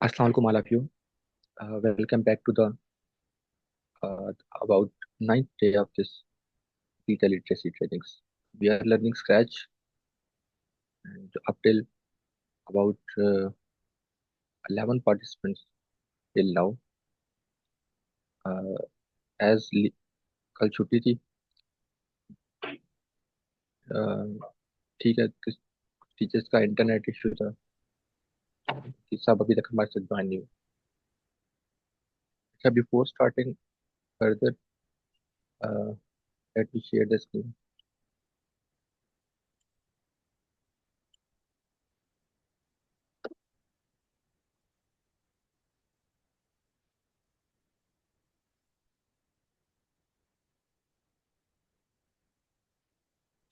Assalamu alaikum all of you. Welcome back to the about ninth day of this digital literacy trainings. We are learning Scratch and up till about 11 participants till now. Uh, as कल छुट्टी थी, ठीक है, teachers का internet issue था कि सब अभी तक हमारे साथ ज्वाइन नहीं हुए. अच्छा, before starting further, let me share the screen.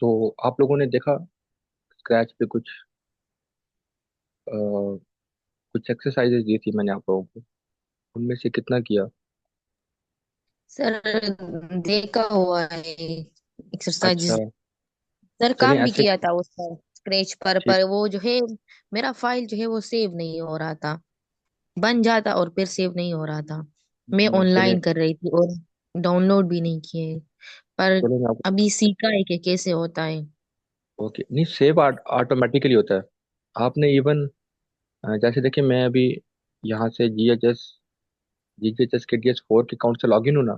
तो आप लोगों ने देखा स्क्रैच पे कुछ एक्सरसाइजेज दी थी मैंने आप लोगों को. उनमें से कितना किया? सर, देखा हुआ है अच्छा, एक्सरसाइज। सर, चलें काम भी ऐसे. किया था उस पर स्क्रैच पर ठीक. वो जो है मेरा फाइल जो है वो सेव नहीं हो रहा था। बन जाता और फिर सेव नहीं हो रहा था। मैं चलें. ऑनलाइन कर रही थी और डाउनलोड भी नहीं किए, पर चलें मैं आपको. अभी सीखा है कि कैसे होता है। ओके, नहीं, सेव ऑटोमेटिकली होता है. आपने इवन जैसे देखिए, मैं अभी यहाँ से जी एच एस के DS4 के अकाउंट से लॉगिन हूँ ना.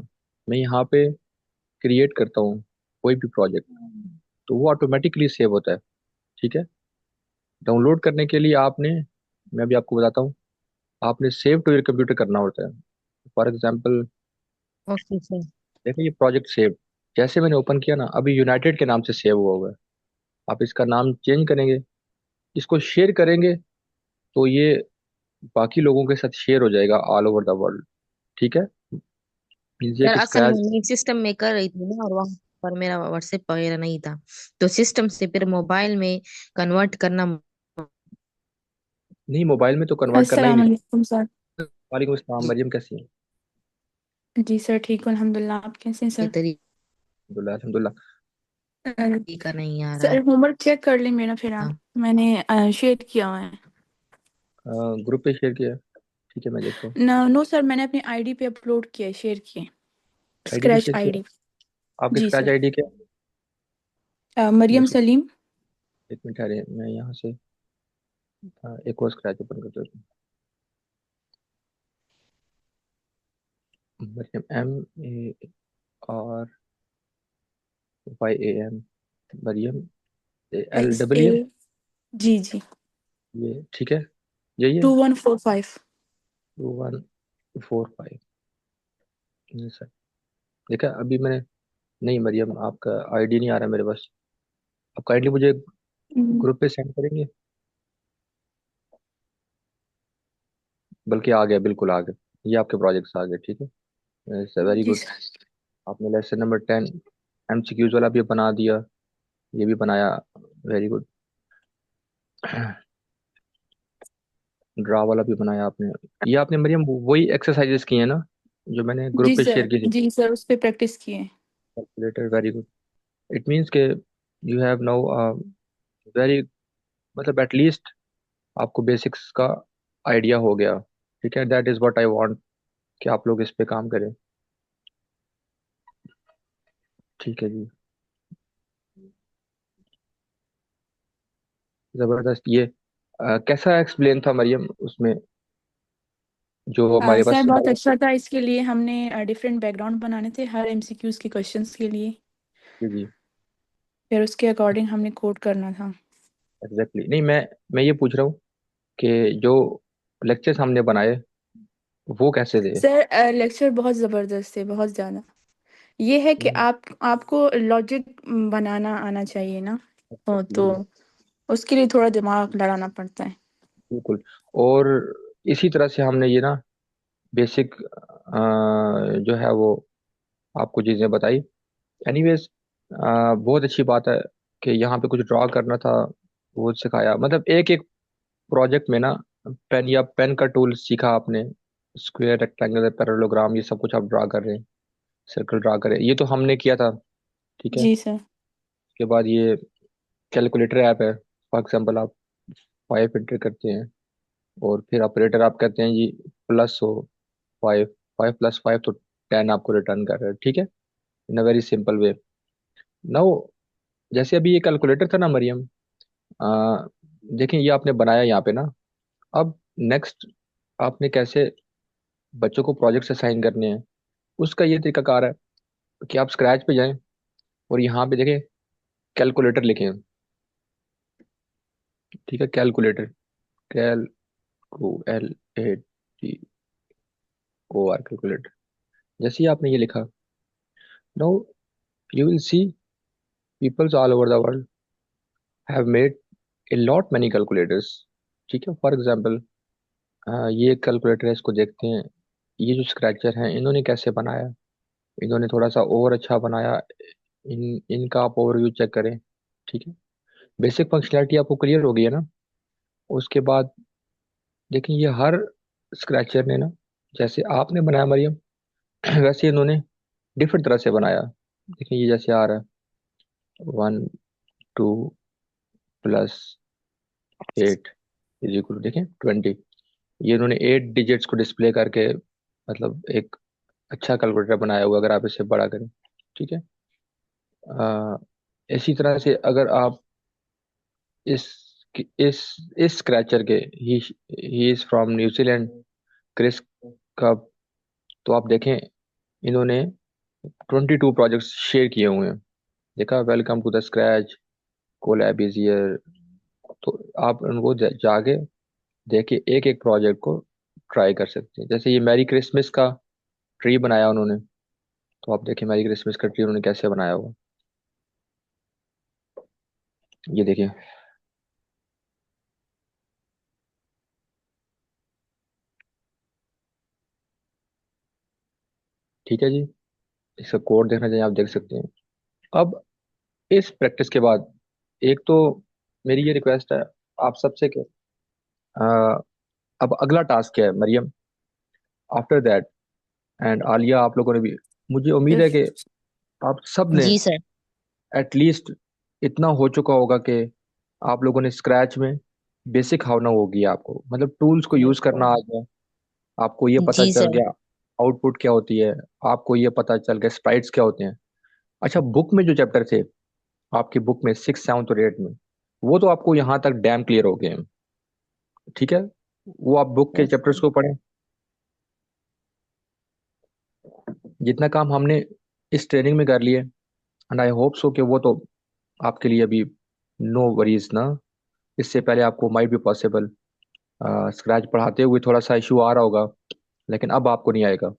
मैं यहाँ पे क्रिएट करता हूँ कोई भी प्रोजेक्ट, तो वो ऑटोमेटिकली सेव होता है. ठीक है. डाउनलोड करने के लिए आपने, मैं भी आपको बताता हूँ, आपने सेव टू योर कंप्यूटर करना होता है. For example, okay sir. देखिए ये प्रोजेक्ट सेव जैसे मैंने ओपन किया ना, अभी यूनाइटेड के नाम से सेव हुआ है. आप इसका नाम चेंज करेंगे, इसको शेयर करेंगे, तो ये बाकी लोगों के साथ शेयर हो जाएगा ऑल ओवर द वर्ल्ड. ठीक है. मीन्स ये सर, कि असल में स्क्रैच. मैं सिस्टम में कर रही थी ना, और वहां पर मेरा व्हाट्सएप वगैरह नहीं था, तो सिस्टम से फिर मोबाइल में कन्वर्ट करना। नहीं, मोबाइल में तो कन्वर्ट करना ही अस्सलाम नहीं. वालेकुम सर। वालेकुम अस्सलाम, मरियम कैसी है? जी सर, ठीक हूँ अल्हम्दुलिल्लाह। आप कैसे हैं सर? अल्हम्दुलिल्लाह अल्हम्दुलिल्लाह. अ, तरीका नहीं आ रहा सर होमवर्क चेक कर लें मेरा फिर आप। था। मैंने शेयर किया हुआ है। ग्रुप पे शेयर किया है. ठीक है, मैं देखता हूँ. नो नो सर, मैंने अपनी आईडी पे अपलोड किया है, शेयर किए। आईडी पे स्क्रैच शेयर किया. आईडी। आपकी जी स्क्रैच सर। आईडी क्या है? मरियम एक सलीम। एक मिनट ठहरे, मैं यहाँ से एक और स्क्रैच ओपन करता हूँ. Maryam, MARYAM. Maryam, XA। LWM. जी जी। ये ठीक है. यही है. 2145। 2145. सर, देखा अभी मैंने. नहीं मरियम, आपका आईडी नहीं आ रहा मेरे पास. आप काइंडली मुझे ग्रुप पे सेंड करेंगे. बल्कि आ गया, बिल्कुल आ गया. ये आपके प्रोजेक्ट्स आ गए. ठीक है, वेरी जी गुड. सर। आपने लेसन नंबर 10 MCQs वाला भी बना दिया. ये भी बनाया. Very good. ड्रा वाला भी बनाया आपने. ये आपने मरियम वही एक्सरसाइजेस की है ना, जो मैंने ग्रुप जी पे शेयर सर। की थी? जी सर, उस पर प्रैक्टिस किए। Calculator, very good. It means के यू हैव नाउ वेरी, मतलब एटलीस्ट आपको बेसिक्स का आइडिया हो गया. ठीक है, that is what I want, कि आप लोग इस पे काम करें. ठीक है जी. जबरदस्त. ये कैसा एक्सप्लेन था मरियम उसमें, जो हमारे सर पास? बहुत अच्छा था। इसके लिए हमने डिफरेंट बैकग्राउंड बनाने थे हर एमसीक्यूज के क्वेश्चंस के लिए। जी जी. फिर उसके अकॉर्डिंग हमने कोड करना था। एग्जैक्टली. नहीं, मैं ये पूछ रहा हूँ कि जो लेक्चर्स हमने बनाए वो कैसे थे? सर लेक्चर बहुत ज़बरदस्त थे, बहुत ज़्यादा। ये है कि आपको लॉजिक बनाना आना चाहिए ना। तो एग्जैक्टली. उसके लिए थोड़ा दिमाग लड़ाना पड़ता है। बिल्कुल. और इसी तरह से हमने ये ना बेसिक जो है वो आपको चीज़ें बताई. एनीवेज, बहुत अच्छी बात है कि यहाँ पे कुछ ड्रॉ करना था, वो सिखाया. मतलब एक एक प्रोजेक्ट में ना, पेन या पेन का टूल सीखा आपने. स्क्वायर, रेक्टेंगल, पैरेललोग्राम, ये सब कुछ आप ड्रा कर रहे हैं. सर्कल ड्रा करें, ये तो हमने किया था. ठीक है. जी सर। उसके बाद ये कैलकुलेटर ऐप है. फॉर एग्जाम्पल, आप 5 एंटर करते हैं, और फिर ऑपरेटर आप कहते हैं जी प्लस हो 5, 5 + 5 तो 10 आपको रिटर्न कर रहा है, ठीक है, in a very simple way. Now जैसे अभी ये कैलकुलेटर था ना मरियम, देखें ये आपने बनाया यहाँ पे ना। अब नेक्स्ट आपने कैसे बच्चों को प्रोजेक्ट्स असाइन करने हैं, उसका ये तरीकाकार है कि आप स्क्रैच पे जाएं और यहाँ पे देखें कैलकुलेटर लिखें। ठीक है, कैलकुलेटर, Calculator, कैलकुलेटर। जैसे ही आपने ये लिखा, now you will see peoples all over the world have made a lot many calculators. ठीक है, फॉर एग्जांपल ये कैलकुलेटर है, इसको देखते हैं। ये जो स्क्रैचर हैं इन्होंने कैसे बनाया, इन्होंने थोड़ा सा और अच्छा बनाया। इनका आप ओवरव्यू चेक करें। ठीक है, बेसिक फंक्शनैलिटी आपको क्लियर हो गई है ना। उसके बाद देखिए ये हर स्क्रैचर ने ना, जैसे आपने बनाया मरियम वैसे इन्होंने डिफरेंट तरह से बनाया। देखिए ये जैसे आ रहा है 1 2 + 8 देखें 20। ये इन्होंने 8 डिजिट्स को डिस्प्ले करके मतलब एक अच्छा कैलकुलेटर बनाया हुआ, अगर आप इसे बड़ा करें। ठीक है, अ, इसी तरह से अगर आप इस इस इस स्क्रैचर के, he is from New Zealand, Chris cup, तो आप देखें इन्होंने 22 प्रोजेक्ट्स शेयर किए हुए हैं। देखा, welcome to the Scratch, collab is here. तो आप उनको जाके देखिए एक एक प्रोजेक्ट को ट्राई कर सकते हैं। जैसे ये मैरी क्रिसमस का ट्री बनाया उन्होंने, तो आप देखिए मैरी क्रिसमस का ट्री उन्होंने कैसे बनाया हुआ। ये देखिए, ठीक है जी, इसका कोड देखना चाहिए, आप देख सकते हैं। अब इस प्रैक्टिस के बाद एक तो मेरी ये रिक्वेस्ट है आप सबसे कि अ, अब अगला टास्क क्या है Maryam, after that, and Alia आप लोगों ने भी, मुझे उम्मीद है यस। कि आप सब ने जी सर। एटलीस्ट इतना हो चुका होगा कि आप लोगों ने स्क्रैच में बेसिक भावना होगी आपको, मतलब टूल्स को यूज करना आ गया, आपको ये पता जी चल सर। गया आउटपुट क्या होती है, आपको ये पता चल गया स्प्राइट्स क्या होते हैं। अच्छा, बुक में जो चैप्टर थे आपकी बुक में 6 7 और 8 में, वो तो आपको यहाँ तक डैम क्लियर हो गए हैं। ठीक है, वो आप बुक के यस चैप्टर्स सर। को पढ़ें। जितना काम हमने इस ट्रेनिंग में कर लिए, एंड आई होप सो कि वो तो आपके लिए अभी नो वरीज ना। इससे पहले आपको माइट बी पॉसिबल स्क्रैच पढ़ाते हुए थोड़ा सा इशू आ रहा होगा, लेकिन अब आपको नहीं आएगा।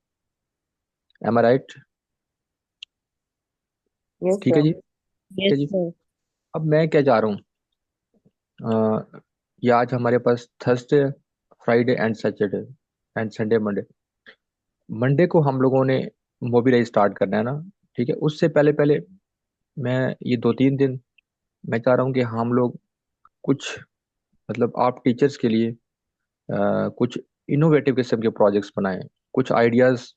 एम आई राइट? यस ठीक है सर। जी, ठीक है यस जी। सर। अब मैं क्या चाह रहा हूँ, ये आज हमारे पास Thursday, Friday and Saturday and Sunday Monday, Monday को हम लोगों ने मोबिलाइज स्टार्ट करना है ना। ठीक है, उससे पहले पहले मैं ये 2 3 दिन मैं चाह रहा हूँ कि हम लोग कुछ मतलब आप टीचर्स के लिए कुछ इनोवेटिव किस्म के प्रोजेक्ट्स बनाएं, कुछ आइडियाज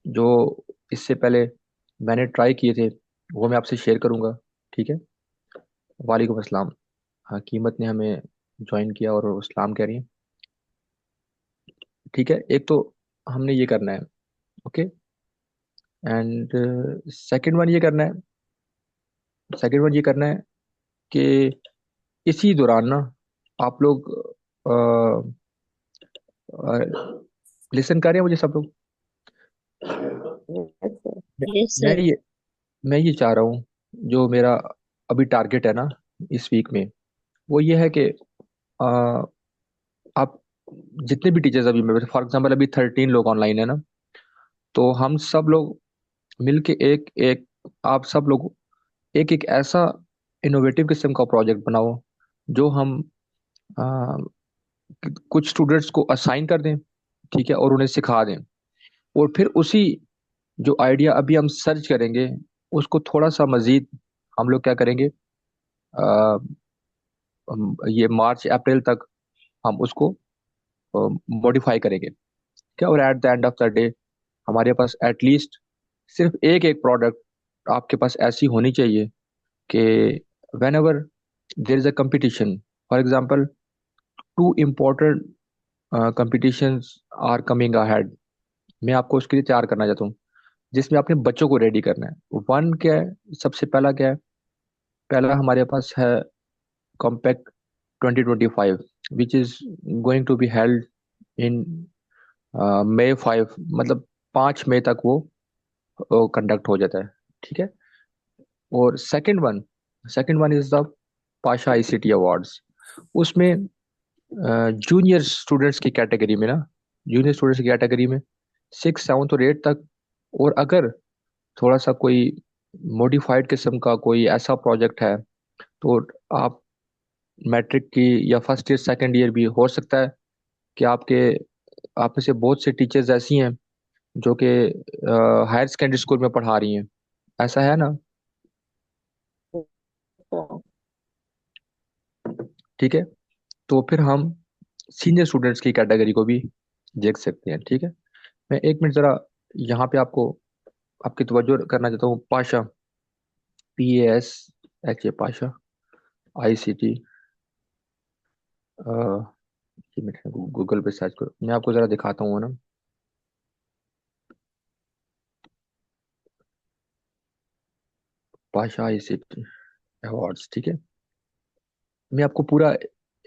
जो इससे पहले मैंने ट्राई किए थे वो मैं आपसे शेयर करूंगा। ठीक है, वालेकुम अस्सलाम। हाँ, कीमत ने हमें ज्वाइन किया और वो सलाम कह रही हैं। ठीक है, एक तो हमने ये करना है, ओके, एंड सेकंड वन ये करना है, सेकंड वन ये करना है कि इसी दौरान ना आप लोग लिसन कर रहे हैं मुझे सब लोग। Yes sir. मैं यस मैं सर। ये मैं ये चाह रहा हूँ, जो मेरा अभी टारगेट है ना इस वीक में, वो ये है कि अ, आप जितने भी टीचर्स अभी मेरे, फॉर एग्जांपल अभी 13 लोग ऑनलाइन है ना, तो हम सब लोग मिलके एक एक, आप सब लोग एक एक ऐसा इनोवेटिव किस्म का प्रोजेक्ट बनाओ जो हम अ, कुछ स्टूडेंट्स को असाइन कर दें। ठीक है, और उन्हें सिखा दें, और फिर उसी जो आइडिया अभी हम सर्च करेंगे उसको थोड़ा सा मजीद हम लोग क्या करेंगे, ये मार्च अप्रैल तक हम उसको मॉडिफाई करेंगे। क्या, और at the end of the day हमारे पास एटलीस्ट सिर्फ एक एक प्रोडक्ट आपके पास ऐसी होनी चाहिए कि whenever there is a competition, for example two important competitions are coming ahead. मैं आपको उसके लिए तैयार करना चाहता हूँ, जिसमें अपने बच्चों को रेडी करना है। वन क्या है, सबसे पहला क्या है, पहला हमारे पास है compact 2025, which is going to be held in May 5, मतलब 5 मई तक वो कंडक्ट हो जाता है, ठीक है। और second one is the Pasha ICT awards. उसमें जूनियर स्टूडेंट्स की कैटेगरी में ना, जूनियर स्टूडेंट्स की कैटेगरी में 6, 7 और 8 तक। और अगर थोड़ा सा कोई मॉडिफाइड किस्म का कोई ऐसा प्रोजेक्ट है, तो आप मैट्रिक की या फर्स्ट ईयर सेकंड ईयर भी हो सकता है कि आपके आप में से बहुत से टीचर्स ऐसी हैं जो कि हायर सेकेंडरी स्कूल में पढ़ा रही हैं। ऐसा है ना? ठीक है। तो फिर हम सीनियर स्टूडेंट्स की कैटेगरी को भी देख सकते हैं, ठीक है। मैं 1 मिनट ज़रा यहाँ पे आपको आपकी तवज्जो करना चाहता हूँ। Pasha, PASHA, Pasha ICT। ये मिनट गूगल पे सर्च करो, मैं आपको ज़रा दिखाता हूँ ना। पाशा ICT अवार्ड्स, ठीक है। मैं आपको पूरा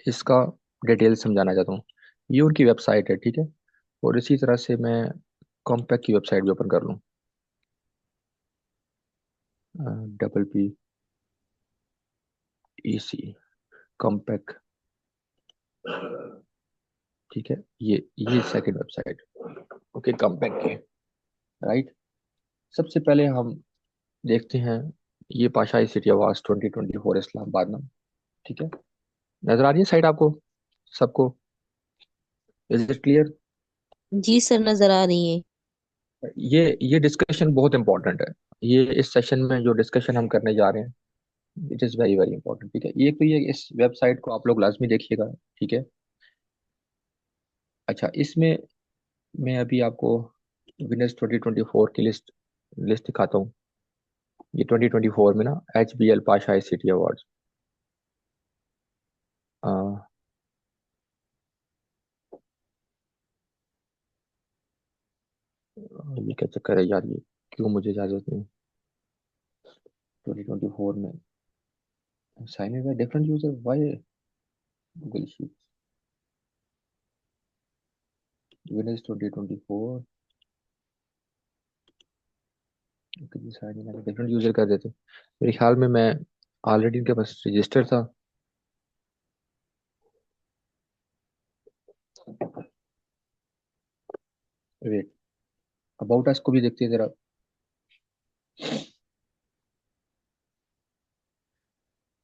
इसका डिटेल समझाना चाहता हूँ। ये उनकी वेबसाइट है, ठीक है। और इसी तरह से मैं कॉम्पैक्ट की वेबसाइट भी ओपन कर लूँ, PPEC कॉम्पैक्ट, ठीक है। ये सेकंड वेबसाइट, ओके, कॉम्पैक्ट की, राइट। सबसे पहले हम देखते हैं ये पाशाई सिटी अवार्ड्स 2024 इस्लामाबाद नाम, ठीक है। नजर आ रही है साइट आपको सबको? Is it clear? जी सर, नजर आ रही है। ये डिस्कशन बहुत इंपॉर्टेंट है। ये इस सेशन में जो डिस्कशन हम करने जा रहे हैं, it is very very important, ठीक है। ये तो ये इस वेबसाइट को आप लोग लाजमी देखिएगा, ठीक है। अच्छा, इसमें मैं अभी आपको विनर्स 2024 की लिस्ट लिस्ट दिखाता हूँ। ये 2024 में ना HBL पाशा सिटी अवार्ड्स, ये क्या चक्कर है यार, ये क्यों मुझे इजाजत नहीं? 2024 में sign in by different user, why? Google sheet winners 2024, sign in different user कर देते। मेरे ख्याल में मैं ऑलरेडी इनके पास रजिस्टर था। वेट, अबाउट अस को भी देखते हैं जरा।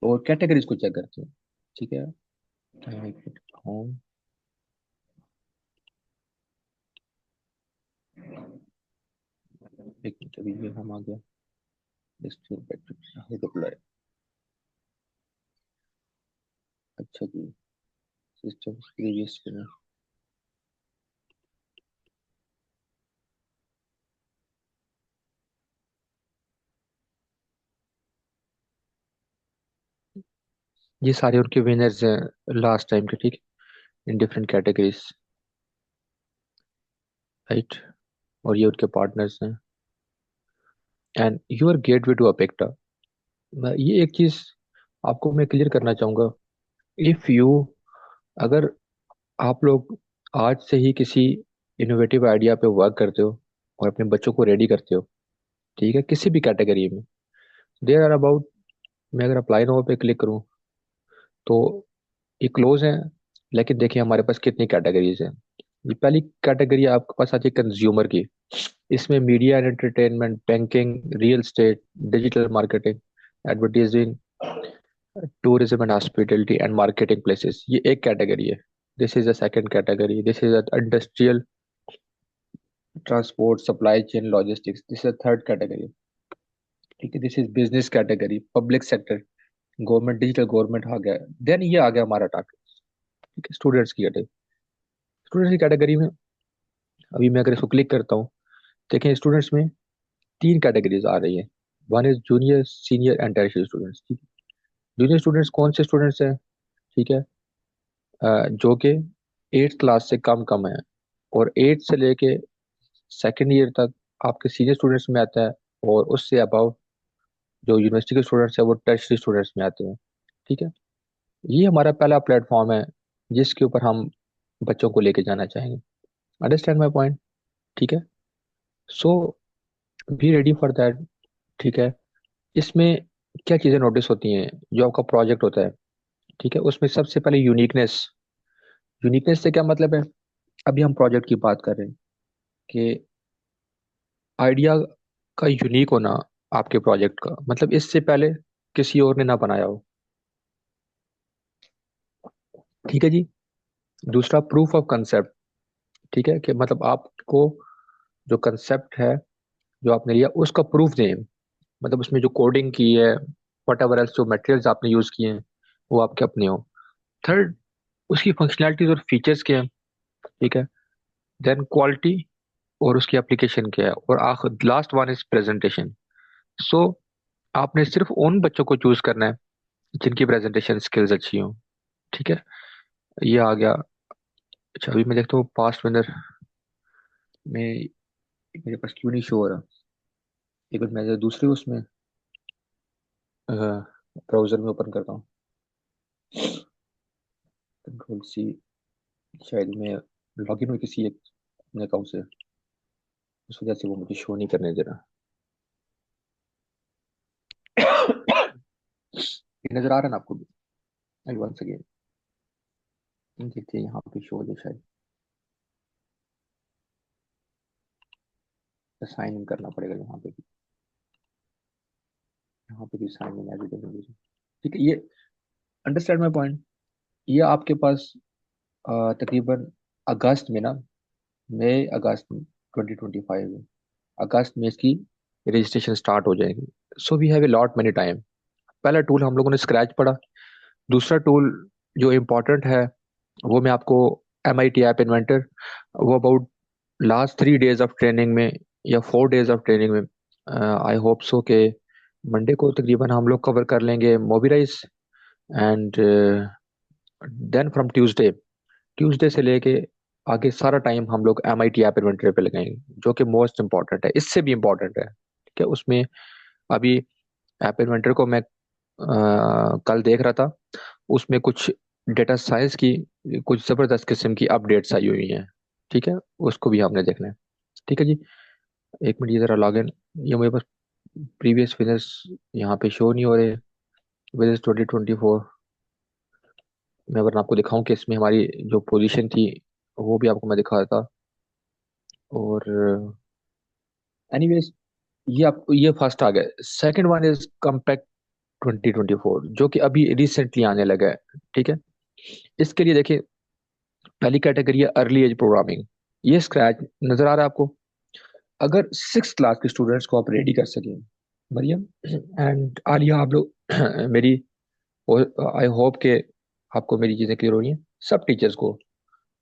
और कैटेगरीज को चेक करते हैं, ठीक है। होम, एक मिनट, अभी ये हम आ गया। अच्छा जी, सिस्टम प्रीवियस, ये सारे उनके विनर्स हैं लास्ट टाइम के, ठीक है, इन डिफरेंट कैटेगरीज, राइट। और ये उनके पार्टनर्स हैं। And your gateway to Apecta. ये एक चीज आपको मैं क्लियर करना चाहूंगा। इफ यू, अगर आप लोग आज से ही किसी इनोवेटिव आइडिया पे वर्क करते हो और अपने बच्चों को रेडी करते हो, ठीक है, किसी भी कैटेगरी में, देर आर अबाउट, मैं अगर अप्लाई नाउ पे क्लिक करूं तो ये क्लोज है। लेकिन देखिए हमारे पास कितनी कैटेगरीज हैं। ये पहली कैटेगरी आपके पास आती है कंज्यूमर की। इसमें media and entertainment, banking, real estate, digital marketing, advertising, tourism and hospitality and marketing places, ये एक कैटेगरी है। This is a second category. This is industrial, transport, supply chain, logistics, this is third category, ठीक है। This is business category, public sector, government, digital government आ गया। Then ये आ गया हमारा टारगेट, ठीक है, स्टूडेंट्स की कैटेगरी। स्टूडेंट्स की कैटेगरी में अभी मैं अगर इसको क्लिक करता हूँ, देखें स्टूडेंट्स में 3 कैटेगरीज आ रही है। One is junior, senior and tertiary students, ठीक है। जूनियर स्टूडेंट्स कौन से स्टूडेंट्स हैं, ठीक है? जो कि 8th क्लास से कम कम है, और 8 से लेके सेकेंड ईयर तक आपके सीनियर स्टूडेंट्स में आता है, और उससे अबव जो यूनिवर्सिटी के स्टूडेंट्स हैं वो टर्शियरी स्टूडेंट्स में आते हैं। ठीक है, ये हमारा पहला प्लेटफॉर्म है जिसके ऊपर हम बच्चों को लेके जाना चाहेंगे। Understand my point? ठीक है, सो बी रेडी फॉर दैट। ठीक है, इसमें क्या चीज़ें नोटिस होती हैं जो आपका प्रोजेक्ट होता है? ठीक है, उसमें सबसे पहले यूनिकनेस। यूनिकनेस से क्या मतलब है? अभी हम प्रोजेक्ट की बात कर रहे हैं कि आइडिया का यूनिक होना, आपके प्रोजेक्ट का मतलब इससे पहले किसी और ने ना बनाया हो। ठीक है जी। दूसरा, प्रूफ ऑफ कंसेप्ट। ठीक है, कि मतलब आपको जो कंसेप्ट है जो आपने लिया उसका प्रूफ दें, मतलब उसमें जो कोडिंग की है, वट एवर एल्स जो मटेरियल्स आपने यूज किए हैं वो आपके अपने हो। थर्ड, उसकी फंक्शनैलिटीज और फीचर्स क्या है। ठीक है, देन क्वालिटी, और उसकी एप्लीकेशन क्या है, और आखिर लास्ट वन इज प्रेजेंटेशन। सो आपने सिर्फ उन बच्चों को चूज करना है जिनकी प्रेजेंटेशन स्किल्स अच्छी हो। ठीक है, ये आ गया। अच्छा, अभी मैं देखता हूँ पास्ट विनर में मेरे पास क्यों नहीं शो हो रहा। एक मिनट, मैं दूसरे उसमें ब्राउजर में ओपन करता हूँ। Control C. शायद मैं लॉग इन हुई किसी एक अपने अकाउंट से, उस वजह से वो मुझे शो नहीं करने दे रहा। ये नजर आ रहा है ना आपको भी? वंस अगेन देखते हैं, यहाँ पे शो हो जाए शायद। साइन इन करना पड़ेगा यहाँ पे भी। यहाँ पे भी साइन इन एज। ठीक है, ये अंडरस्टैंड माई पॉइंट। ये आपके पास तकरीबन अगस्त में ना, मई अगस्त 2025 में, अगस्त में इसकी रजिस्ट्रेशन स्टार्ट हो जाएगी। So we have a lot many time. पहला टूल हम लोगों ने स्क्रैच पढ़ा। दूसरा टूल जो इम्पोर्टेंट है वो मैं आपको, MIT ऐप इन्वेंटर, वो about last 3 days of training में या 4 डेज ऑफ ट्रेनिंग में, आई होप सो के मंडे को तकरीबन हम लोग कवर कर लेंगे mobilize. And then from Tuesday, Tuesday से लेके आगे सारा टाइम हम लोग MIT ऐप इन्वेंटर पे लगाएंगे, जो कि मोस्ट इंपॉर्टेंट है, इससे भी इम्पोर्टेंट है। ठीक है, उसमें अभी ऐप इन्वेंटर को मैं कल देख रहा था, उसमें कुछ डेटा साइंस की कुछ जबरदस्त किस्म की अपडेट्स आई हुई हैं। ठीक है, उसको भी हमने देखना है। ठीक है जी। एक मिनट, ये जरा लॉग इन, ये मेरे पास प्रीवियस विनर्स यहाँ पे शो नहीं हो रहे। विनर्स 2024, मैं वरना आपको दिखाऊं कि इसमें हमारी जो पोजीशन थी वो भी आपको मैं दिखा देता। और एनीवेज, ये आप, ये फर्स्ट आ गया। सेकंड वन इज कम्पैक्ट 2024, जो कि अभी रिसेंटली आने लगा है। ठीक है, इसके लिए देखिए, पहली कैटेगरी है अर्ली एज प्रोग्रामिंग। ये स्क्रैच नजर आ रहा है आपको? अगर 6th क्लास के स्टूडेंट्स को आप रेडी कर सकें, मरियम एंड आलिया, आप लोग मेरी, आई होप के आपको मेरी चीजें क्लियर हो रही हैं। सब टीचर्स को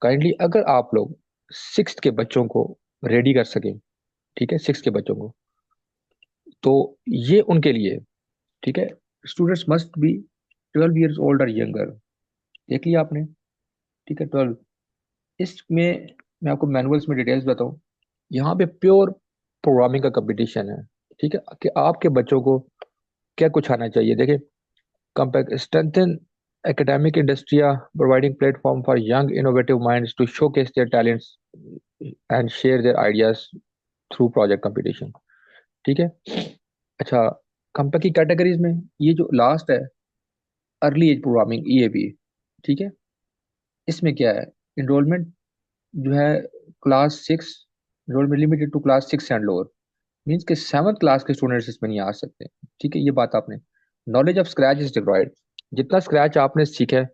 काइंडली, अगर आप लोग 6th के बच्चों को रेडी कर सकें, ठीक है, 6th के बच्चों को, तो ये उनके लिए। ठीक है, students must be 12 years old और यंगर। देख लिया आपने? ठीक है, 12। इसमें मैं आपको मैनुअल्स में डिटेल्स बताऊं, यहाँ पे प्योर प्रोग्रामिंग का कंपटीशन है। ठीक है, कि आपके बच्चों को क्या कुछ आना चाहिए। देखिए, compact strengthen academic industria, providing platform for young innovative minds to showcase their talents and share their ideas through project competition। ठीक है, अच्छा, कम्पैक्ट की कैटेगरीज में ये जो लास्ट है, अर्ली एज प्रोग्रामिंग, ये भी। ठीक है, इसमें क्या है, इनरोलमेंट जो है class 6, enrollment limited to class 6 and lower, means के 7th क्लास के स्टूडेंट्स इसमें नहीं आ सकते। ठीक है, ये बात आपने, knowledge of scratch is required. जितना स्क्रैच आपने सीखा है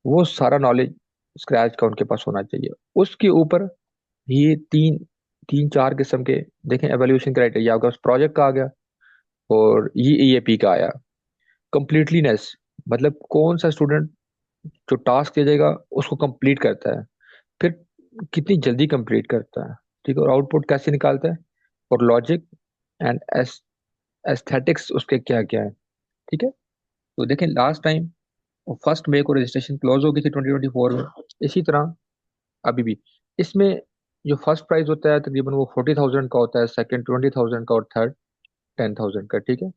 वो सारा नॉलेज स्क्रैच का उनके पास होना चाहिए। उसके ऊपर ये तीन तीन चार किस्म के, देखें, एवोल्यूशन क्राइटेरिया आपका उस प्रोजेक्ट का आ गया, और ये EAP का आया। कंप्लीटलीनेस, मतलब कौन सा स्टूडेंट जो टास्क दे देगा उसको कंप्लीट करता है, फिर कितनी जल्दी कंप्लीट करता है। ठीक है, और आउटपुट कैसे निकालता है, और लॉजिक एंड एस्थेटिक्स उसके क्या क्या है। ठीक है, तो देखें लास्ट टाइम और 1 मई को रजिस्ट्रेशन क्लोज हो गई थी 2024 में। इसी तरह अभी भी इसमें जो फर्स्ट प्राइज होता है तकरीबन वो 40,000 का होता है, सेकंड 20,000 का और थर्ड 10,000 का। ठीक है।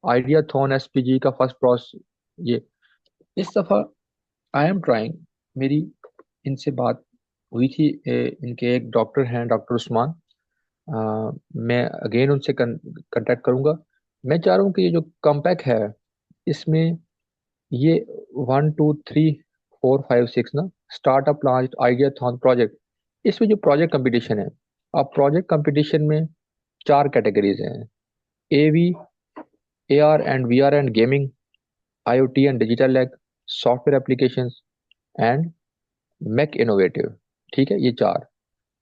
आइडिया थॉन एसपीजी का फर्स्ट प्रॉस ये इस दफा आई एम ट्राइंग। मेरी इनसे बात हुई थी, इनके एक डॉक्टर हैं, डॉक्टर उस्मान। मैं अगेन उनसे कांटेक्ट करूंगा। मैं चाह रहा हूँ कि ये जो कमबैक है इसमें ये 1 2 3 4 5 6 ना स्टार्टअप लॉन्च आइडिया थॉन प्रोजेक्ट, इसमें जो प्रोजेक्ट कंपटीशन है, अब प्रोजेक्ट कंपटीशन में 4 कैटेगरीज हैं: AV, AR and VR and gaming, IoT and digital ag, software applications and make innovative. ठीक है, ये 4।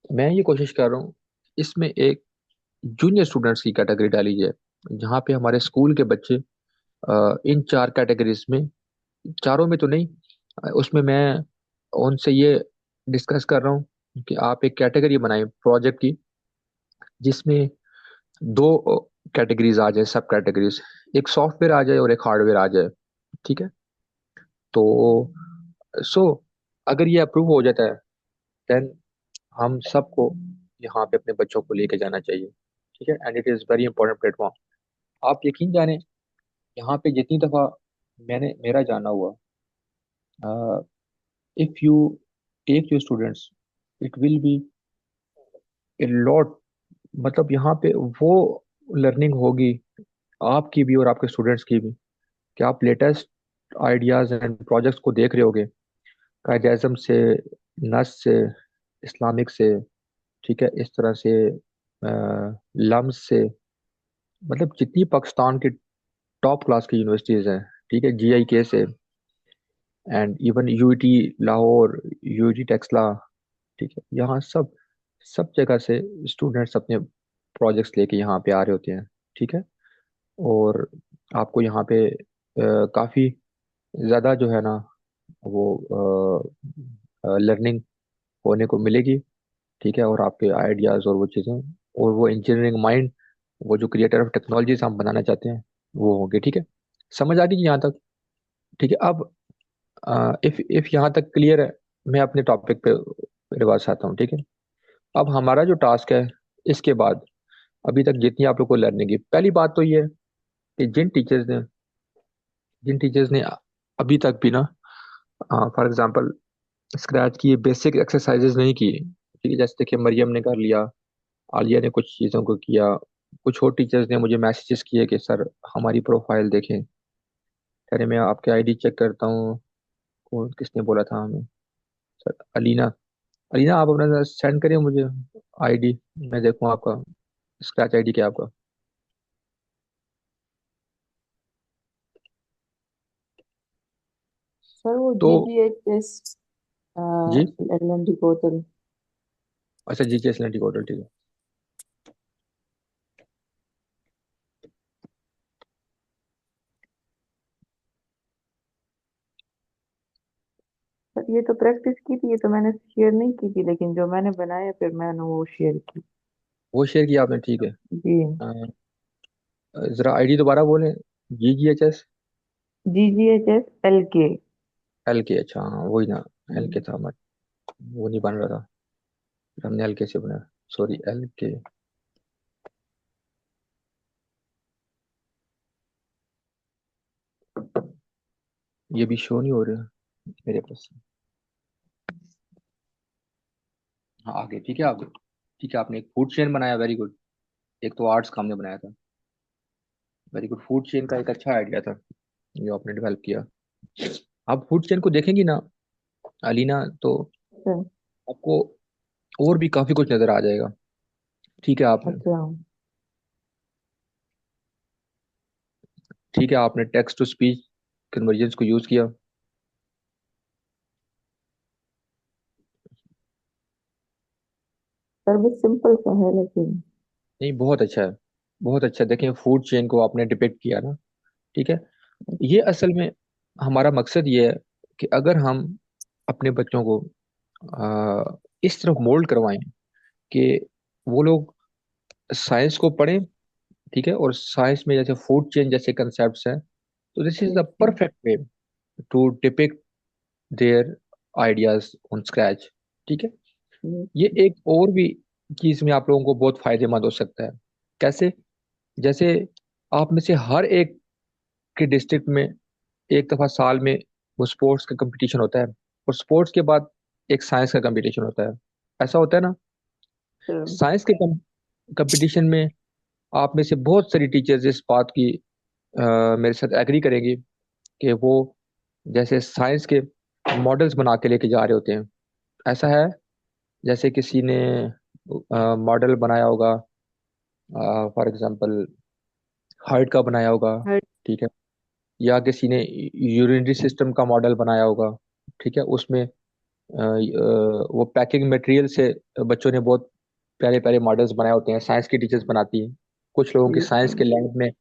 मैं ये कोशिश कर रहा हूँ इसमें एक जूनियर स्टूडेंट्स की कैटेगरी डाली जाए, जहाँ पे हमारे स्कूल के बच्चे इन 4 कैटेगरीज में, चारों में तो नहीं, उसमें मैं उनसे ये डिस्कस कर रहा हूँ कि आप एक कैटेगरी बनाएं प्रोजेक्ट की, जिसमें 2 कैटेगरीज आ जाए, सब कैटेगरीज, एक सॉफ्टवेयर आ जाए और एक हार्डवेयर आ जाए। ठीक है। तो सो अगर ये अप्रूव हो जाता है देन हम सबको यहाँ पे अपने बच्चों को लेके जाना चाहिए। ठीक है, and it is very important platform. आप यकीन जाने यहाँ पे जितनी दफ़ा मैंने मेरा जाना हुआ, if you take your students it will be a lot, मतलब यहाँ पे वो लर्निंग होगी आपकी भी और आपके स्टूडेंट्स की भी, कि आप लेटेस्ट आइडियाज़ एंड प्रोजेक्ट्स को देख रहे होगे, कायदाइज़म से, नस से, इस्लामिक से, ठीक है, इस तरह से लम्स से, मतलब जितनी पाकिस्तान की टॉप क्लास की यूनिवर्सिटीज़ हैं, ठीक है, जीआईके से, and even UET Lahore, UET Taxila, ठीक है, यहाँ सब सब जगह से स्टूडेंट्स अपने प्रोजेक्ट्स लेके यहाँ पे आ रहे होते हैं। ठीक है। और आपको यहाँ पे काफ़ी ज़्यादा जो है ना वो लर्निंग होने को मिलेगी। ठीक है। और आपके आइडियाज़ और वो चीज़ें और वो इंजीनियरिंग माइंड, वो जो क्रिएटर ऑफ टेक्नोलॉजीज हम बनाना चाहते हैं वो होंगे। ठीक है। समझ आ गई यहाँ तक? ठीक है। अब इफ यहाँ तक क्लियर है, मैं अपने टॉपिक पे रिवर्स आता हूँ। ठीक है। अब हमारा जो टास्क है इसके बाद, अभी तक जितनी आप लोग को लर्निंग की, पहली बात तो ये है कि जिन टीचर्स ने अभी तक भी ना, फॉर एग्जांपल, स्क्रैच की बेसिक एक्सरसाइजेज नहीं की, ठीक है, जैसे देखिए मरियम ने कर लिया, आलिया ने कुछ चीज़ों को किया, कुछ और टीचर्स ने मुझे मैसेजेस किए कि सर हमारी प्रोफाइल देखें। अरे मैं आपके आईडी चेक करता हूँ, कौन किसने बोला था हमें, सर अलीना। अलीना आप अपना सेंड करिए मुझे आईडी, मैं देखूँ आपका स्क्रैच आईडी क्या है आपका। सर वो तो GGHS जी, LND पोर्टल। अच्छा जी के एस पोर्टल, ठीक है। सर ये तो प्रैक्टिस की थी, ये तो मैंने शेयर नहीं की थी, लेकिन जो मैंने बनाया फिर मैंने वो शेयर की। वो शेयर किया आपने, ठीक है। जी। ज़रा आईडी दोबारा बोलें। GGHS GGHS LK। एल के, अच्छा हाँ वही ना, एल के था, मत वो नहीं बन रहा था, फिर हमने एल के से बनाया, सॉरी एल के। ये भी शो नहीं हो रहा मेरे पास। हाँ आगे, ठीक है आगे। ठीक है, आपने एक फूड चेन बनाया, वेरी गुड। एक तो आर्ट्स का हमने बनाया था, वेरी गुड। फूड चेन का एक अच्छा आइडिया था जो आपने डेवलप किया। आप फूड चेन को देखेंगी ना अलीना, तो अच्छा। आपको और भी काफी कुछ नजर आ जाएगा। ठीक है आपने, अच्छा ठीक है आपने टेक्स्ट टू स्पीच कन्वर्जेंस को यूज किया। सर वो सिंपल सा है लेकिन। नहीं बहुत अच्छा है, बहुत अच्छा। देखें फूड चेन को आपने डिपिक्ट किया ना, ठीक है। ये असल में हमारा मकसद ये है कि अगर हम अपने बच्चों को इस तरफ मोल्ड करवाएं कि वो लोग साइंस को पढ़ें, ठीक है, और साइंस में जैसे फूड चेन जैसे कंसेप्ट्स हैं, तो दिस इज द ठीक है। Perfect way to depict their ideas on Scratch. ठीक है, ये एक और भी चीज में आप लोगों को बहुत फायदेमंद हो सकता है। कैसे? जैसे आप में से हर एक के डिस्ट्रिक्ट में एक दफा साल में वो स्पोर्ट्स का कंपटीशन होता है, और स्पोर्ट्स के बाद एक साइंस का कंपटीशन होता है। ऐसा होता है ना? साइंस के कंपटीशन में आप में से बहुत सारी टीचर्स इस बात की मेरे साथ एग्री करेंगी कि वो जैसे साइंस के मॉडल्स बना के लेके जा रहे होते हैं। ऐसा है, जैसे किसी ने मॉडल बनाया होगा, फॉर एग्जांपल हार्ट का बनाया होगा। ठीक है, या किसी ने यूरिनरी सिस्टम का मॉडल बनाया होगा। ठीक है, उसमें वो पैकिंग मटेरियल से बच्चों ने बहुत प्यारे प्यारे मॉडल्स बनाए होते हैं, साइंस की टीचर्स बनाती हैं। कुछ लोगों के Yes, साइंस sir. के लैब में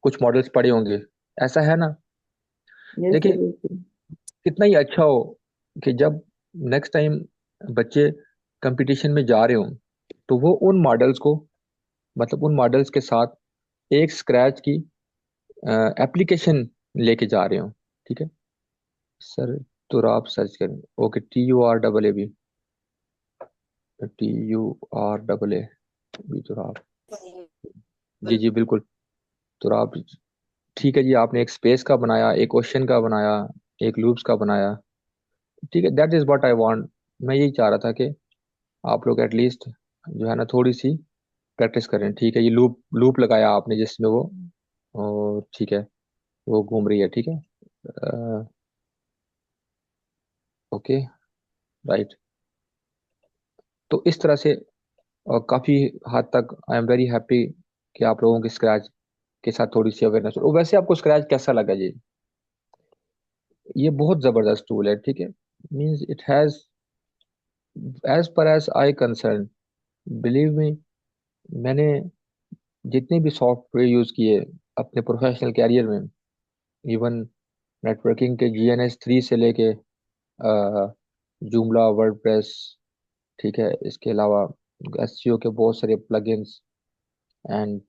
कुछ मॉडल्स पड़े होंगे। ऐसा है ना? Yes, sir. देखिए, Yes, sir. कितना ही अच्छा हो कि जब नेक्स्ट टाइम बच्चे कंपटीशन में जा रहे हों, तो वो उन मॉडल्स को, मतलब उन मॉडल्स के साथ एक स्क्रैच की एप्लीकेशन लेके जा रहे हों। ठीक है सर, तो आप सर्च करें। ओके, TURAAB, TURAA, तो आप, जी जी बिल्कुल। तो आप, ठीक है जी, आपने एक स्पेस का बनाया, एक क्वेश्चन का बनाया, एक लूप्स का बनाया। ठीक है, that is what I want. मैं यही चाह रहा था कि आप लोग एटलीस्ट जो है ना थोड़ी सी प्रैक्टिस करें। ठीक है, ये लूप लूप लगाया आपने जिसमें वो, और ठीक है, वो घूम रही है। ठीक है, ओके, राइट। तो इस तरह से काफी हद तक आई एम वेरी हैप्पी कि आप लोगों की स्क्रैच के साथ थोड़ी सी अवेयरनेस हो। वैसे आपको स्क्रैच कैसा लगा जी? ये बहुत जबरदस्त टूल है। ठीक है, means it has, as per as I concern, believe me, मैंने जितने भी सॉफ्टवेयर यूज किए अपने प्रोफेशनल कैरियर में, इवन नेटवर्किंग के GNS3 से लेके जूमला, वर्डप्रेस, ठीक है, इसके अलावा SEO के बहुत सारे plugins and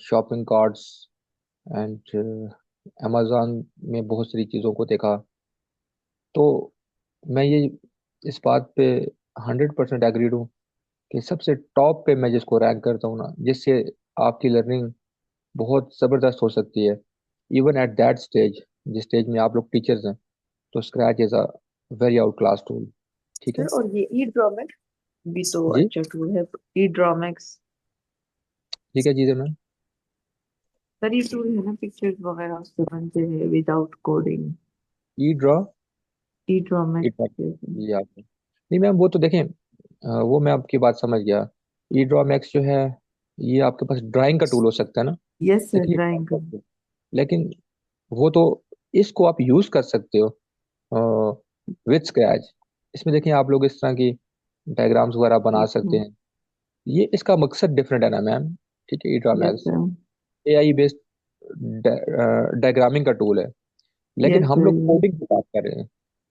shopping carts and Amazon में बहुत सारी चीज़ों को देखा। तो मैं ये इस बात पे 100% एग्रीड हूँ कि सबसे टॉप पे मैं जिसको रैंक करता हूँ ना, जिससे आपकी लर्निंग बहुत ज़बरदस्त हो सकती है, इवन एट दैट स्टेज, जिस स्टेज में आप लोग टीचर्स हैं, तो scratch is a very out class tool. ठीक सर, है और ये ई ड्रॉमेक्स भी तो जी, अच्छा टूल है। ई ड्रॉमेक्स, ठीक है जी मैम। सर ये टूल है ना, पिक्चर्स वगैरह उससे बनते हैं विदाउट कोडिंग। ई ड्रॉ, ई ई ड्रॉमेक्स ड्रॉ, जैसे। जी आप, नहीं मैम वो तो देखें, वो मैं आपकी बात समझ गया। ई ड्रॉ मैक्स जो है, ये आपके पास ड्राइंग का टूल हो सकता है ना? यस सर, लेकिन ये drawing ड्राइंग का कर। tool- लेकिन वो तो, इसको आप यूज कर सकते हो विथ स्क्रैच। इसमें देखें, आप लोग इस तरह की डायग्राम्स वगैरह बना सकते हैं। ये इसका मकसद डिफरेंट है ना मैम। ठीक है, Edraw yes Max sir. AI based diagramming का टूल है। लेकिन यस हम सर। लोग कोडिंग की बात कर रहे हैं,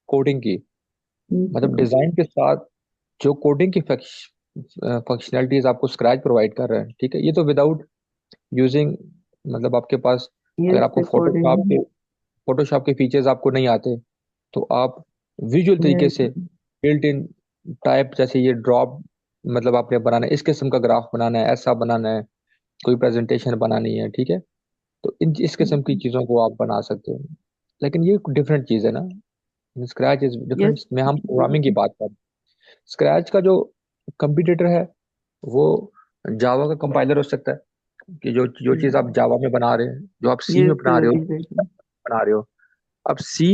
कोडिंग की, यस मतलब सर। डिजाइन के साथ जो कोडिंग की फंक्शनैलिटीज आपको स्क्रैच प्रोवाइड कर रहा है। ठीक है, ये तो विदाउट यूजिंग, मतलब आपके पास अगर यस आपको सर, कोडिंग। फोटोशॉप के फीचर्स आपको नहीं आते, तो आप विजुअल तरीके यस। से बिल्ट इन टाइप, जैसे ये ड्रॉप, मतलब आपने बनाना है इस किस्म का ग्राफ बनाना है, ऐसा बनाना है, कोई प्रेजेंटेशन बनानी है। ठीक है, तो इन इस किस्म की चीज़ों को आप बना सकते हो। लेकिन ये डिफरेंट चीज़ है ना, स्क्रैच इज डिफरेंट यस। में, हम प्रोग्रामिंग की बात कर रहे हैं। स्क्रैच का जो कंपटीटर है, वो जावा का कंपाइलर हो सकता है, कि जो जो चीज़ आप जावा में बना रहे हैं, जो आप सी में यस बना सर, रहे हो, एग्जैक्टली। बना रहे हो। अब सी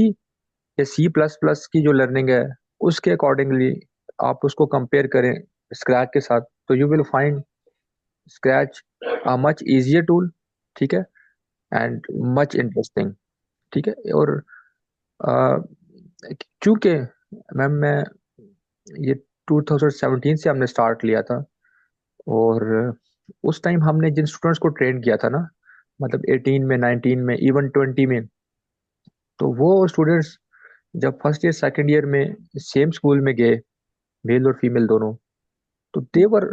या C++ की जो लर्निंग है, उसके अकॉर्डिंगली आप उसको कंपेयर करें स्क्रैच के साथ, तो you will find scratch a much easier tool. ठीक है, एंड मच इंटरेस्टिंग। ठीक है, और अ, चूंकि मैम मैं ये 2017 से हमने स्टार्ट लिया था, और उस टाइम हमने जिन स्टूडेंट्स को ट्रेन किया था ना, मतलब 18 में, 19 में, इवन 20 में, तो वो स्टूडेंट्स जब फर्स्ट ईयर सेकेंड ईयर में सेम स्कूल में गए, मेल और फीमेल दोनों, तो they were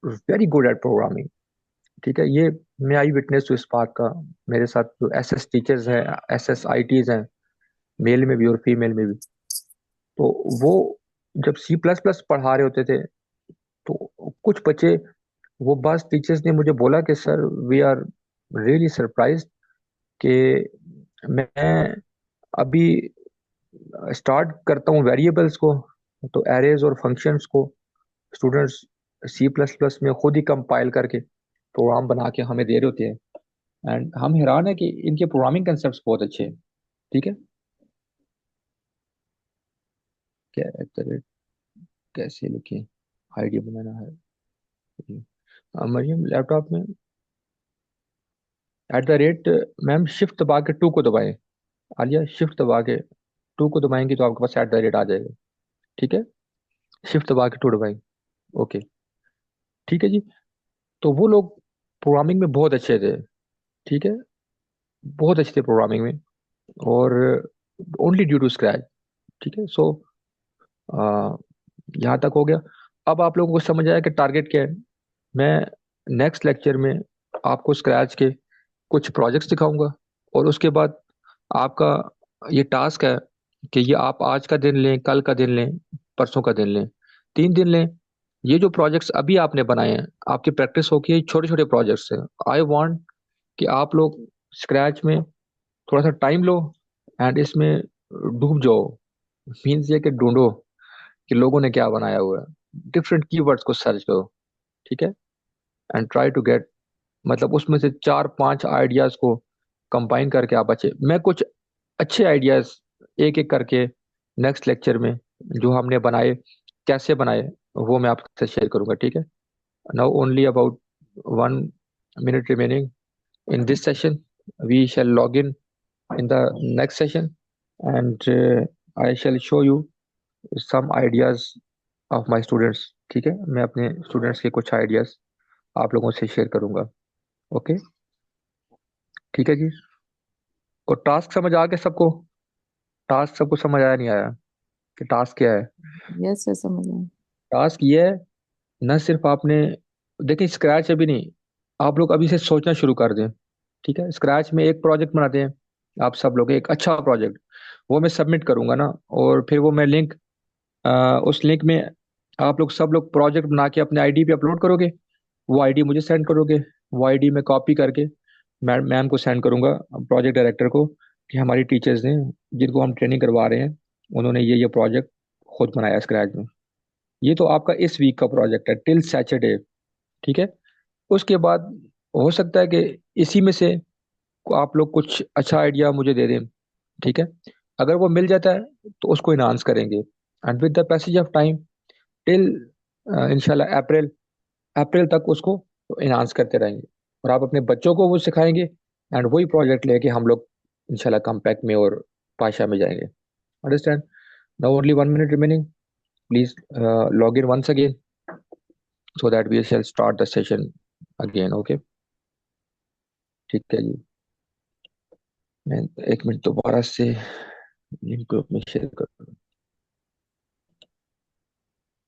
very good at programming. ठीक है, ये मैं आई विटनेस हूँ इस बात का। मेरे साथ जो SS टीचर्स हैं, SS ITs हैं, मेल में भी और फीमेल में भी। तो वो जब सी प्लस प्लस पढ़ा रहे होते थे तो कुछ बच्चे, वो बस टीचर्स ने मुझे बोला कि sir we are really surprise कि मैं अभी स्टार्ट करता हूँ वेरिएबल्स को, तो एरेज और फंक्शंस को स्टूडेंट्स सी प्लस प्लस में खुद ही कंपाइल करके प्रोग्राम बना के हमें दे रहे होते हैं। एंड हम हैरान है कि इनके प्रोग्रामिंग कंसेप्ट बहुत अच्छे हैं। ठीक है, क्या कैसे लिखे, आईडी बनाना है। मरियम लैपटॉप में at the rate, ma'am shift दबा के टू को दबाएं। आलिया शिफ्ट दबा के टू को दबाएंगे तो आपके पास एट द रेट आ जाएगा। ठीक है, शिफ्ट दबा के टू दबाएं। ओके, ठीक है जी। तो वो लोग प्रोग्रामिंग में बहुत अच्छे थे। ठीक है, बहुत अच्छे थे प्रोग्रामिंग में, और ओनली ड्यू टू स्क्रैच। ठीक है, सो यहाँ तक हो गया। अब आप लोगों को समझ आया कि टारगेट क्या है। मैं नेक्स्ट लेक्चर में आपको स्क्रैच के कुछ प्रोजेक्ट्स दिखाऊंगा, और उसके बाद आपका ये टास्क है कि ये आप आज का दिन लें, कल का दिन लें, परसों का दिन लें, 3 दिन लें। ये जो प्रोजेक्ट्स अभी आपने बनाए हैं, आपकी प्रैक्टिस होगी, ये छोटे छोटे प्रोजेक्ट्स हैं। आई वांट कि आप लोग स्क्रैच में थोड़ा सा टाइम लो एंड इसमें डूब जाओ। मीन्स ये कि ढूंढो कि लोगों ने क्या बनाया हुआ है, डिफरेंट कीवर्ड्स को सर्च करो। ठीक है, एंड ट्राई टू गेट, मतलब उसमें से 4-5 आइडियाज को कंबाइन करके आप अच्छे, मैं कुछ अच्छे आइडियाज एक एक करके नेक्स्ट लेक्चर में जो हमने बनाए, कैसे बनाए, वो मैं आपसे शेयर करूंगा। ठीक है, now only about 1 minute remaining in this session. We shall log in the next session, and I shall show you some ideas of my students. ठीक है, मैं अपने स्टूडेंट्स के कुछ आइडियाज आप लोगों से शेयर करूंगा। ओके, ठीक है जी। और टास्क समझ आ गया सबको? टास्क सबको समझ आया नहीं आया कि टास्क क्या है? यस सर, समझ आया। टास्क ये है, न सिर्फ आपने, देखिए स्क्रैच अभी नहीं, आप लोग अभी से सोचना शुरू कर दें। ठीक है, स्क्रैच में एक प्रोजेक्ट बनाते हैं आप सब लोग, एक अच्छा प्रोजेक्ट, वो मैं सबमिट करूंगा ना, और फिर वो मैं लिंक, उस लिंक में आप लोग सब लोग प्रोजेक्ट बना के अपने आईडी पे अपलोड करोगे। वो आईडी मुझे सेंड करोगे, वो आईडी मैं कॉपी करके मैम मैम को सेंड करूंगा, प्रोजेक्ट डायरेक्टर को, कि हमारी टीचर्स ने, जिनको हम ट्रेनिंग करवा रहे हैं, उन्होंने ये प्रोजेक्ट खुद बनाया स्क्रैच में। ये तो आपका इस वीक का प्रोजेक्ट है टिल सैटरडे। ठीक है, उसके बाद हो सकता है कि इसी में से आप लोग कुछ अच्छा आइडिया मुझे दे दें। ठीक है, अगर वो मिल जाता है तो उसको इन्हांस करेंगे, and with the passage of time till इंशाल्लाह अप्रैल, अप्रैल तक उसको इन्हांस करते रहेंगे, और आप अपने बच्चों को वो सिखाएंगे, एंड वही प्रोजेक्ट लेके हम लोग इंशाल्लाह कम्पैक्ट में और पाशा में जाएंगे। Understand? Now only 1 minute remaining. Please log in once again so that we shall start the session again. Okay, ठीक है जी। मैं 1 मिनट दोबारा से लिंक ग्रुप में शेयर कर